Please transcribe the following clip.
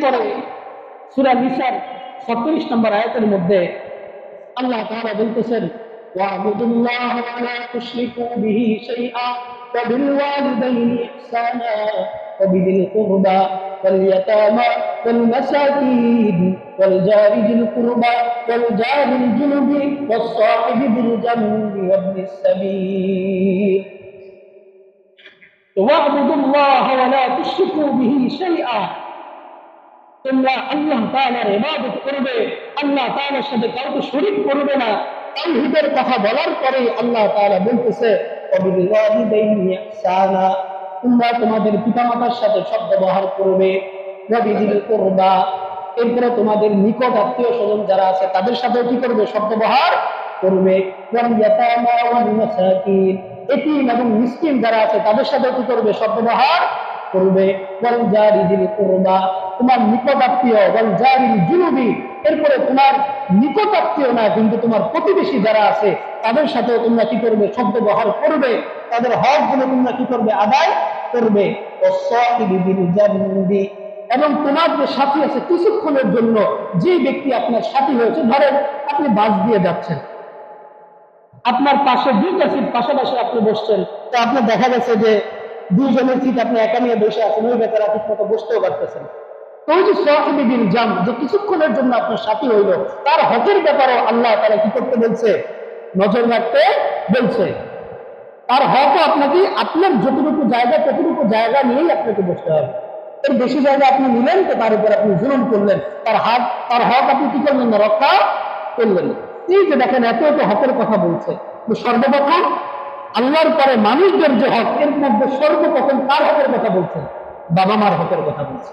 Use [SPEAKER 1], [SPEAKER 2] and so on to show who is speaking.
[SPEAKER 1] এরপরে সূরা নিসার 36 নম্বর আয়াতের মধ্যে আল্লাহ তাআলা বলতেছেন ওয়া'বুদুল্লাহ ওয়া লা তুশরিকু বিহি শাইআ ওয়া বিল ওয়ালিদাইনি ইহসানা ওয়া বিযিল কুরবা ওয়াল ইয়াতামা ওয়াল মাসাকিন ওয়াল জারি যিল কুরবা ওয়াল জারিল জুনুবি ওয়াস সাহিবি বিল জানবি ওয়াবনিস সাবিল ওয়া'বুদুল্লাহ ওয়া লা তুশরিকু বিহি শাইআ তোমরা আল্লাহ তাআলার ইবাদত করবে, আল্লাহ তাআলার সাথে কাউকে শরীক করবে না। তাওহীদের কথা বলার পরে আল্লাহ তাআলা বলতেছে ওয়াবিল ওয়ালিদাইনি ইহসানা, তোমরা তোমাদের পিতামাতার সাথে সদ্ব্যবহার করবে। ওয়াবিল কুরবা, এরপরে তোমাদের নিকট আত্মীয় স্বজন যারা আছে তাদের সাথে কি করবে? সদ্ব্যবহার করবে। ওয়াল ইয়াতামা ওয়াল মাসাকিন, এতিম এবং মিসকিন যারা আছে তাদের সাথে কি করবে? সদ্ব্যবহার করবে। ওয়াল জারি যিল কুরবা, তোমার নিকট আত্মীয়। ওয়াল জারিল জুনুবি, এরপরে তোমার নিকট আত্মীয় না কিন্তু তোমার প্রতিবেশী যারা আছে তাদের সাথেও তোমরা কি করবে? সদ্ব্যবহার করবে। তাদের হক গুলো তোমরা কি করবে? আদায় করবে। ওয়াস-সাহিবি বিল জানবি, এবং তোমার যে সাথী আছে কিছুক্ষণের জন্য, যে ব্যক্তি আপনার সাথী হয়েছে, ধরেন আপনি বাস দিয়ে যাচ্ছেন, আপনার পাশে দুইটা সিট পাশাপাশি আপনি বসছেন, তো আপনার দেখা গেছে যে দুইজনের সিট আপনি একা নিয়ে বসে আছেন, ওই বেচারা ঠিক মতো বসতেও পারতেছেন। তো ওই যে সাহিবি বিল জানব, যে কিছুক্ষণের জন্য আপনার সাথী হইল, তার হকের ব্যাপারেও আল্লাহ তাআলা কি করতে বলছে? নজর রাখতে বলছে। তার হকও আপনাকে আপনার যতটুকু জায়গা ততটুকু জায়গা নিয়েই আপনাকে বসতে হবে। এর বেশি জায়গা আপনি নিলেন তো তার উপর আপনি জুলুম করলেন, তার হক আপনি কি করলেন না? রক্ষা করলেন। এই যে দেখেন এত এত হকের কথা বলছে, সর্বপ্রথম আল্লাহর পরে মানুষদের যে হক, এর মধ্যে সর্বপ্রথম কার হকের কথা বলছেন? বাবা মার হকের কথা বলছে।